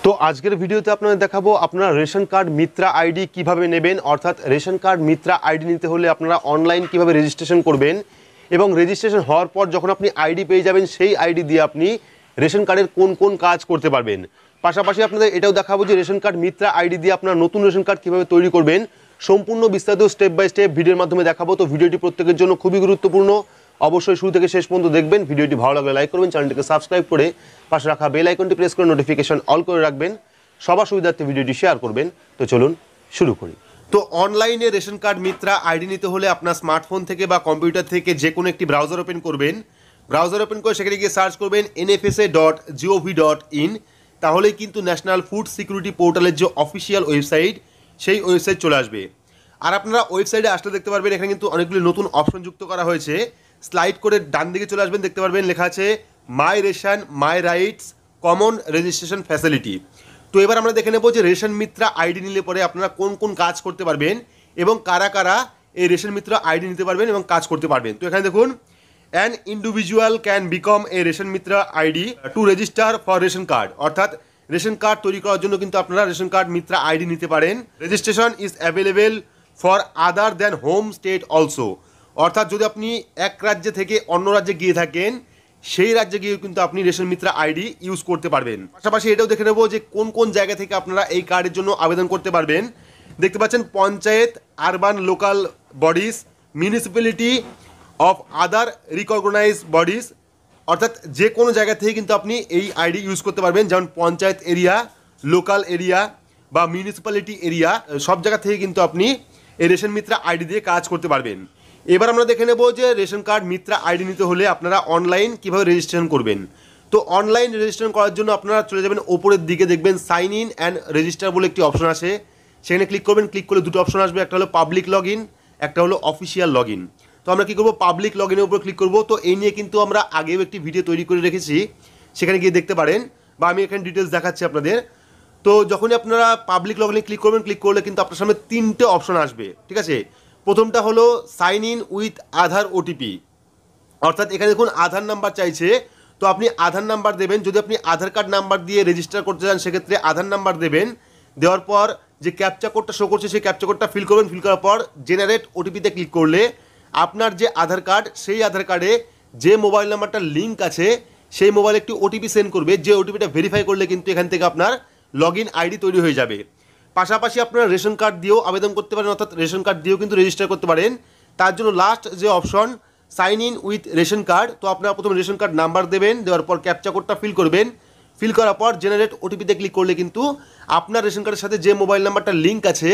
তো আজকের ভিডিওতে আপনাদের দেখাবো আপনারা রেশন কার্ড মিত্রা আইডি কিভাবে নেবেন, অর্থাৎ রেশন কার্ড মিত্রা আইডি নিতে হলে আপনারা অনলাইন কিভাবে রেজিস্ট্রেশন করবেন এবং রেজিস্ট্রেশন হওয়ার পর যখন আপনি আইডি পেয়ে যাবেন সেই আইডি দিয়ে আপনি রেশন কার্ডের কোন কোন কাজ করতে পারবেন। পাশাপাশি আপনাদের এটাও দেখাবো যে রেশন কার্ড মিত্রা আইডি দিয়ে আপনারা নতুন রেশন কার্ড কীভাবে তৈরি করবেন, সম্পূর্ণ বিস্তারিত স্টেপ বাই স্টেপ ভিডিওর মাধ্যমে দেখাবো। তো ভিডিওটি প্রত্যেকের জন্য খুবই গুরুত্বপূর্ণ, অবশ্যই শুরু থেকে শেষ পর্যন্ত দেখবেন। ভিডিওটি ভালো লাগলে লাইক করবেন, চ্যানেলটিকে সাবস্ক্রাইব করে পাশে রাখা বেল আইকনটি প্রেস করে নোটিফিকেশন অল করে রাখবেন, সবার সুবিধার্থে ভিডিওটি শেয়ার করবেন। তো চলুন শুরু করি। তো অনলাইনে রেশন কার্ড মিত্রা আইডি নিতে হলে আপনার স্মার্টফোন থেকে বা কম্পিউটার থেকে যে কোনো একটি ব্রাউজার ওপেন করবেন। ব্রাউজার ওপেন করে সেখানে গিয়ে সার্চ করবেন nfsa.gov.in, তাহলেই কিন্তু ন্যাশনাল ফুড সিকিউরিটি পোর্টালের যে অফিসিয়াল ওয়েবসাইট সেই ওয়েবসাইট চলে আসবে। আর আপনারা ওয়েবসাইটে আসলে দেখতে পারবেন এখানে কিন্তু অনেকগুলি নতুন অপশন যুক্ত করা হয়েছে। স্লাইড করে ডান দিকে চলে আসবেন, দেখতে পারবেন লেখা আছে my ration my rights common registration facility. তো এবার আমরা দেখে নেব যে রেশন মিত্রা আইডি নিলে পরে আপনারা কোন কোন কাজ করতে পারবেন এবং কারা কারা এই রেশন মিত্রা আইডি নিতে পারবেন এবং কাজ করতে পারবেন। তো এখানে দেখুন, an individual can BCom A ration Mitra ID to register for ration card, অর্থাৎ রেশন কার্ড তৈরি করার জন্য কিন্তু আপনারা রেশন কার্ড মিত্রা আইডি নিতে পারেন। Registration is available for other than home state also, অর্থাৎ যদি আপনি এক রাজ্য থেকে অন্য রাজ্যে গিয়ে থাকেন সেই রাজ্যে গিয়ে কিন্তু আপনি রেশন মিত্রা আইডি ইউজ করতে পারবেন। পাশাপাশি এটাও দেখে নেব যে কোন কোন জায়গা থেকে আপনারা এই কার্ডের জন্য আবেদন করতে পারবেন। দেখতে পাচ্ছেন panchayat, urban local bodies, municipality of other recognize bodies, অর্থাৎ যে কোনো জায়গা থেকে কিন্তু আপনি এই আইডি ইউজ করতে পারবেন, যেমন পঞ্চায়েত এরিয়া, লোকাল এরিয়া বা মিউনিসিপ্যালিটি এরিয়া, সব জায়গা থেকে কিন্তু আপনি এই রেশন মিত্রা আইডি দিয়ে কাজ করতে পারবেন। এবার আমরা দেখে নেব যে রেশন কার্ড মিত্রা আইডি নিতে হলে আপনারা অনলাইন কীভাবে রেজিস্ট্রেশন করবেন। তো অনলাইন রেজিস্ট্রেশন করার জন্য আপনারা চলে যাবেন ওপরের দিকে, দেখবেন সাইন ইন অ্যান্ড রেজিস্টার বলে একটি অপশন আসে, সেখানে ক্লিক করবেন। ক্লিক করলে দুটো অপশন আসবে, একটা হলো পাবলিক লগ ইন, একটা হলো অফিসিয়াল লগ ইন। তো আমরা কী করবো, পাবলিক লগ ইনের উপর ক্লিক করবো। তো এই নিয়ে কিন্তু আমরা আগেও একটি ভিডিও তৈরি করে রেখেছি, সেখানে গিয়ে দেখতে পারেন, বা আমি এখানে ডিটেলস দেখাচ্ছি আপনাদের। তো যখনই আপনারা পাবলিক লগ ইনে ক্লিক করবেন, ক্লিক করলে কিন্তু আপনার সামনে তিনটে অপশন আসবে, ঠিক আছে। প্রথমটা হলো sign in with Aadhaar OTP, অর্থাৎ এখানে দেখুন আধার নাম্বার চাইছে, তো আপনি আধার নাম্বার দেবেন। যদি আপনি আধার কার্ড নাম্বার দিয়ে রেজিস্টার করতে চান সেক্ষেত্রে আধার নাম্বার দেবেন। দেওয়ার পর যে ক্যাপচা কোডটা শো করছে সেই ক্যাপচা কোডটা ফিল করবেন। ফিল করার পর জেনারেট ওটিপিতে ক্লিক করলে আপনার যে আধার কার্ড সেই আধার কার্ডে যে মোবাইল নাম্বারটা লিঙ্ক আছে সেই মোবাইলে একটি ওটিপি সেন্ড করবে, যে ওটিপিটা ভেরিফাই করলে কিন্তু এখান থেকে আপনার লগ ইন আইডি তৈরি হয়ে যাবে। পাশাপাশি আপনারা রেশন কার্ড দিয়েও আবেদন করতে পারেন, অর্থাৎ রেশন কার্ড দিয়েও কিন্তু রেজিস্টার করতে পারেন। তার জন্য লাস্ট যে option sign in with ration card, তো আপনারা প্রথমে রেশন কার্ড নাম্বার দেবেন, দেওয়ার পর ক্যাপচা কোডটা ফিল করবেন। ফিল করার পর জেনারেট ওটিপিতে ক্লিক করলে কিন্তু আপনার রেশন কার্ডের সাথে যে মোবাইল নাম্বারটা লিঙ্ক আছে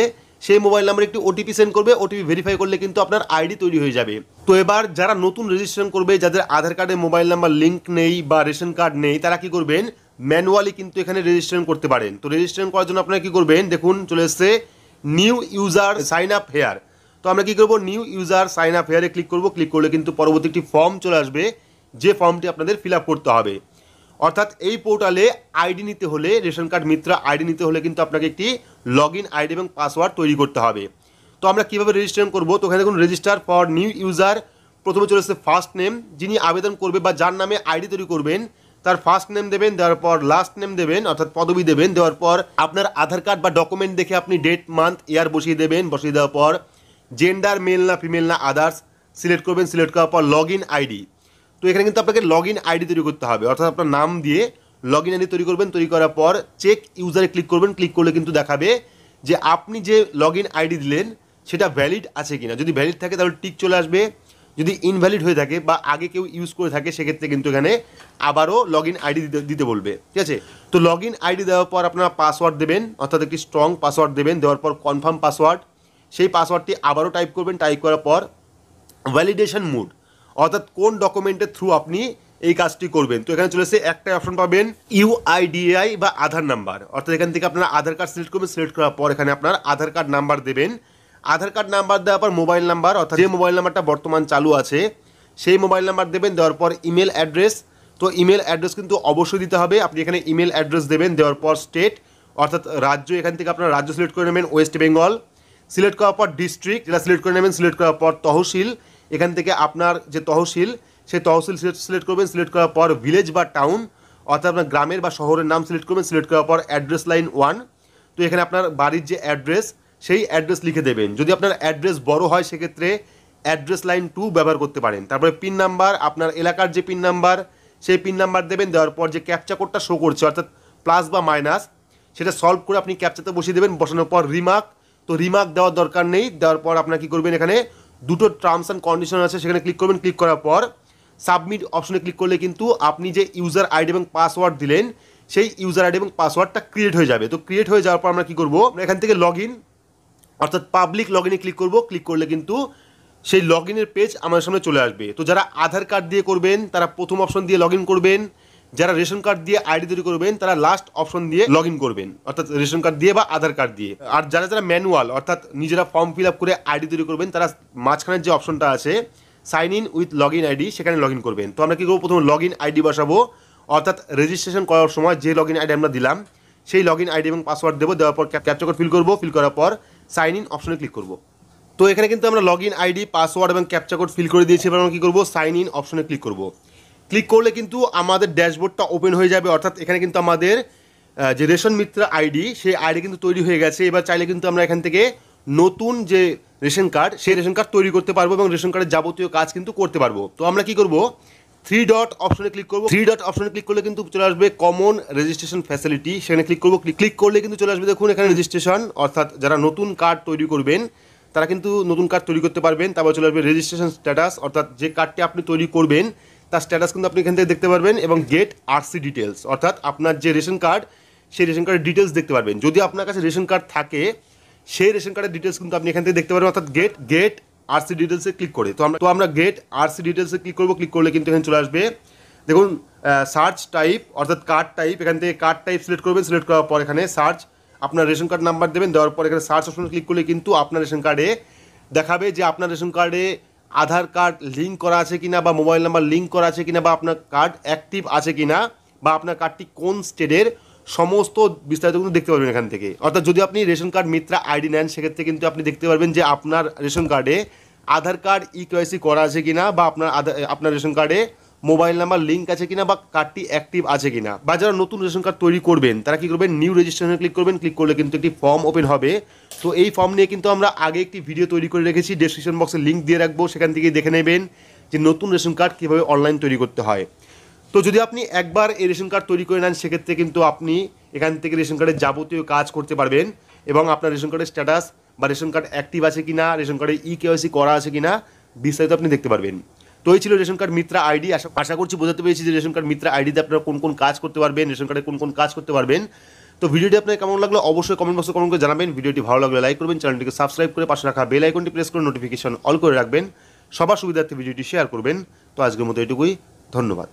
সেই মোবাইল নাম্বারে একটি ওটিপি সেন্ড করবে। ওটিপি ভেরিফাই করলে কিন্তু আপনার আইডি তৈরি হয়ে যাবে। তো এবার যারা নতুন রেজিস্ট্রেশন করবে, যাদের আধার কার্ডে মোবাইল নাম্বার লিঙ্ক নেই বা রেশন কার্ড নেই, তারা কি করবেন, ম্যানুয়ালি কিন্তু এখানে রেজিস্ট্রেশন করতে পারেন। তো রেজিস্ট্রেশন করার জন্য আপনারা কী করবেন, দেখুন চলে এসছে new user sign up here. তো আমরা কী করবো, নিউ ইউজার সাইন আপ হেয়ারে ক্লিক করবো। ক্লিক করলে কিন্তু পরবর্তী একটি ফর্ম চলে আসবে, যে ফর্মটি আপনাদের ফিল আপ করতে হবে। অর্থাৎ এই পোর্টালে আইডি নিতে হলে, রেশন কার্ড মিত্রা আইডি নিতে হলে কিন্তু আপনাকে একটি লগ ইন আইডি এবং পাসওয়ার্ড তৈরি করতে হবে। তো আমরা কীভাবে রেজিস্ট্রেশন করবো, তো ওখানে দেখুন রেজিস্টার ফর নিউ ইউজার, প্রথমে চলে এসছে ফার্স্ট নেম, যিনি আবেদন করবে বা যার নামে আইডি তৈরি করবেন তার ফার্স্ট নেম দেবেন, দেওয়ার পর লাস্ট নেম দেবেন, অর্থাৎ পদবি দেবেন। দেওয়ার পর আপনার আধার কার্ড বা ডকুমেন্ট দেখে আপনি ডেট মান্থ ইয়ার বসিয়ে দেবেন। বসিয়ে দেওয়ার পর জেন্ডার মেল না ফিমেল না আদার্স সিলেক্ট করবেন। সিলেক্ট করার পর লগ ইন আইডি, তো এখানে কিন্তু আপনাকে লগ ইন আইডি তৈরি করতে হবে, অর্থাৎ আপনার নাম দিয়ে লগ ইন আইডি তৈরি করবেন। তৈরি করার পর চেক ইউজারে ক্লিক করবেন। ক্লিক করলে কিন্তু দেখাবে যে আপনি যে লগ ইন আইডি দিলেন সেটা ভ্যালিড আছে কিনা। যদি ভ্যালিড থাকে তাহলে টিক চলে আসবে, যদি ইনভ্যালিড হয়ে থাকে বা আগে কেউ ইউজ করে থাকে সেক্ষেত্রে কিন্তু এখানে আবারও লগ ইন আইডি দিতে বলবে, ঠিক আছে। তো লগ ইন আইডি দেওয়ার পর আপনারা পাসওয়ার্ড দেবেন, অর্থাৎ একটি স্ট্রং পাসওয়ার্ড দেবেন। দেওয়ার পর কনফার্ম পাসওয়ার্ড, সেই পাসওয়ার্ডটি আবারও টাইপ করবেন। টাইপ করার পর ভ্যালিডেশন মুড, অর্থাৎ কোন ডকুমেন্টের থ্রু আপনি এই কাজটি করবেন। তো এখানে চলে এসে একটা অপশন পাবেন ইউআইডিআই বা আধার নাম্বার, অর্থাৎ এখান থেকে আপনারা আধার কার্ড সিলেক্ট করবেন। সিলেক্ট করার পর এখানে আপনার আধার কার্ড নাম্বার দেবেন। আধার কার্ড নাম্বার দেওয়ার পর মোবাইল নাম্বার, অর্থাৎ যে মোবাইল নাম্বারটা বর্তমান চালু আছে সেই মোবাইল নাম্বার দেবেন। দেওয়ার পর ইমেল অ্যাড্রেস, তো ইমেল অ্যাড্রেস কিন্তু অবশ্যই দিতে হবে। আপনি এখানে ইমেল অ্যাড্রেস দেবেন। দেওয়ার পর স্টেট, অর্থাৎ রাজ্য, এখান থেকে আপনার রাজ্য সিলেক্ট করে নেবেন ওয়েস্ট বেঙ্গল। সিলেক্ট করার পর ডিস্ট্রিক্ট, যেটা সিলেক্ট করে নেবেন। সিলেক্ট করার পর তহসিল, এখান থেকে আপনার যে তহসিল সেই তহসিল সিলেক্ট করবেন। সিলেক্ট করার পর ভিলেজ বা টাউন, অর্থাৎ আপনার গ্রামের বা শহরের নাম সিলেক্ট করবেন, সিলেক্ট করার পর অ্যাড্রেস লাইন 1, তো এখানে আপনার বাড়ির যে অ্যাড্রেস সেই অ্যাড্রেস লিখে দেবেন। যদি আপনার অ্যাড্রেস বড় হয় সেক্ষেত্রে অ্যাড্রেস লাইন 2 ব্যবহার করতে পারেন। তারপরে পিন নাম্বার, আপনার এলাকার যে পিন নাম্বার সেই পিন নাম্বার দেবেন, দেওয়ার পর যে ক্যাপচা কোডটা শো করছে অর্থাৎ প্লাস বা মাইনাস সেটা সলভ করে আপনি ক্যাপচাতে বসিয়ে দেবেন। বসানোর পর রিমার্ক, তো রিমার্ক দেওয়ার দরকার নেই, দেওয়ার পর আপনার কী করবেন, এখানে দুটো টার্মস অ্যান্ড কন্ডিশন আছে সেখানে ক্লিক করবেন। ক্লিক করার পর সাবমিট অপশনে ক্লিক করলে কিন্তু আপনি যে ইউজার আইডি এবং পাসওয়ার্ড দিলেন সেই ইউজার আইডি এবং পাসওয়ার্ডটা ক্রিয়েট হয়ে যাবে। তো ক্রিয়েট হয়ে যাওয়ার পর আমরা কী করবো, এখান থেকে লগ ইন অর্থাৎ পাবলিক লগ ইনে ক্লিক করবো। ক্লিক করলে কিন্তু সেই লগ ইনের পেজ আমাদের সামনে চলে আসবে। তো যারা আধার কার্ড দিয়ে করবেন তারা প্রথম অপশন দিয়ে লগ ইন করবেন, যারা রেশন কার্ড দিয়ে আইডি তৈরি করবেন তারা লাস্ট অপশন দিয়ে লগ ইন করবেন, অর্থাৎ রেশন কার্ড দিয়ে বা আধার কার্ড দিয়ে। আর যারা যারা ম্যানুয়াল অর্থাৎ নিজেরা ফর্ম ফিল আপ করে আইডি তৈরি করবেন তারা মাঝখানের যে অপশনটা আছে sign in with log in ID সেখানে লগ ইন করবেন। তো আমরা কী করবো, প্রথমে লগ ইন আইডি বসাবো, অর্থাৎ রেজিস্ট্রেশন করার সময় যে লগ ইন আইডি আমরা দিলাম সেই লগ ইন আইডি এবং পাসওয়ার্ড দেবো। দেওয়ার পর ক্যাপচা কোড ফিল করবো, ফিল করার পর সাইন ইন অপশনে ক্লিক করবো। তো এখানে কিন্তু আমরা লগ ইন আইডি, পাসওয়ার্ড এবং ক্যাপচা কোড ফিল করে দিয়েছি। এবার আমরা কী করবো, সাইন ইন অপশনে ক্লিক করবো। ক্লিক করলে কিন্তু আমাদের ড্যাশবোর্ডটা ওপেন হয়ে যাবে, অর্থাৎ এখানে কিন্তু আমাদের যে রেশন মিত্র আইডি সেই আইডি কিন্তু তৈরি হয়ে গেছে। এবার চাইলে কিন্তু আমরা এখান থেকে নতুন যে রেশন কার্ড সেই রেশন কার্ড তৈরি করতে পারবো এবং রেশন কার্ডের যাবতীয় কাজ কিন্তু করতে পারবো। তো আমরা কি করবো, 3 ডট অপশনে ক্লিক করবো। 3 ডট অপশনে ক্লিক করলে কিন্তু চলে আসবে কমন রেজিস্ট্রেশন ফ্যাসিলিটি, সেখানে ক্লিক করবো। ক্লিক করলে কিন্তু চলে আসবে, দেখুন এখানে রেজিস্ট্রেশন, অর্থাৎ যারা নতুন কার্ড তৈরি করবেন তারা কিন্তু নতুন কার্ড তৈরি করতে পারবেন। তারপর চলে আসবে রেজিস্ট্রেশন স্ট্যাটাস, অর্থাৎ যে কার্ডটি আপনি তৈরি করবেন তার স্ট্যাটাস কিন্তু আপনি এখান থেকে দেখতে পারবেন, এবং গেট আরসি ডিটেলস, অর্থাৎ আপনার যে রেশন কার্ড সেই রেশন কার্ডের ডিটেলস দেখতে পারবেন। যদি আপনার কাছে রেশন কার্ড থাকে সেই রেশন কার্ডের ডিটেলস কিন্তু আপনি এখান থেকে দেখতে পারবেন, অর্থাৎ গেট আরসি ডিটেলসে ক্লিক করে। তো আমরা গেট আরসি ডিটেলসে ক্লিক করবো। ক্লিক করলে কিন্তু এখানে চলে আসবে, দেখুন সার্চ টাইপ অর্থাৎ কার্ড টাইপ, এখান থেকে কার্ড টাইপ সিলেক্ট করবেন। সিলেক্ট করার পর এখানে সার্চ, আপনার রেশন কার্ড নাম্বার দেবেন, দেওয়ার পর এখানে সার্চ অপশনে ক্লিক করলে কিন্তু আপনার রেশন কার্ডে দেখাবে যে আপনার রেশন কার্ডে আধার কার্ড লিঙ্ক করা আছে কিনা, বা মোবাইল নাম্বার লিঙ্ক করা আছে কিনা, বা আপনার কার্ড অ্যাক্টিভ আছে কিনা, বা আপনার কার্ডটি কোন স্টেটের, সমস্ত বিস্তারিত কিন্তু দেখতে পারবেন এখান থেকে। অর্থাৎ যদি আপনি রেশন কার্ড মিত্রা আইডি নেন সেক্ষেত্রে কিন্তু আপনি দেখতে পারবেন যে আপনার রেশন কার্ডে আধার কার্ড ইকেওয়াইসি করা আছে কিনা, বা আপনার রেশন কার্ডে মোবাইল নাম্বার লিঙ্ক আছে কিনা, বা কার্ডটি অ্যাক্টিভ আছে কিনা। বা যারা নতুন রেশন কার্ড তৈরি করবেন তারা কি করবেন, নিউ রেজিস্ট্রেশনে ক্লিক করবেন। ক্লিক করলে কিন্তু একটি ফর্ম ওপেন হবে। তো এই ফর্ম নিয়ে কিন্তু আমরা আগে একটি ভিডিও তৈরি করে রেখেছি, ডেসক্রিপশন বক্সে লিঙ্ক দিয়ে রাখবো, সেখান থেকে দেখে নেবেন যে নতুন রেশন কার্ড কীভাবে অনলাইন তৈরি করতে হয়। তো যদি আপনি একবার এই রেশন কার্ড তৈরি করে নেন সেক্ষেত্রে কিন্তু আপনি এখান থেকে রেশন কার্ডের যাবতীয় কাজ করতে পারবেন, এবং আপনার রেশন কার্ডের স্ট্যাটাস বা রেশন কার্ড অ্যাক্টিভ আছে কিনা, রেশন কার্ডে ইকেওয়াইসি করা আছে কিনা বিস্তারিত আপনি দেখতে পারবেন। তো এই ছিল রেশন কার্ড মিত্রা আইডি। আশা করছি বোঝাতে পেরেছি যে রেশন কার্ড মিত্রা আইডিতে আপনারা কোন কোন কাজ করতে পারবেন, রেশন কার্ডে কোন কোন কাজ করতে পারবেন। তো ভিডিওটি আপনার কেমন লাগলো অবশ্যই কমেন্ট বক্সে কমেন্ট করে জানাবেন। ভিডিওটি ভালো লাগলে লাইক করবেন, চ্যানেলটিকে সাবস্ক্রাইব করে পাশে রাখা বেল আইকনটি প্রেস করে নোটিফিকেশন অল করে রাখবেন। সবার সুবিধার্থে ভিডিওটি শেয়ার করবেন। তো আজকের মতো এটুকুই, ধন্যবাদ।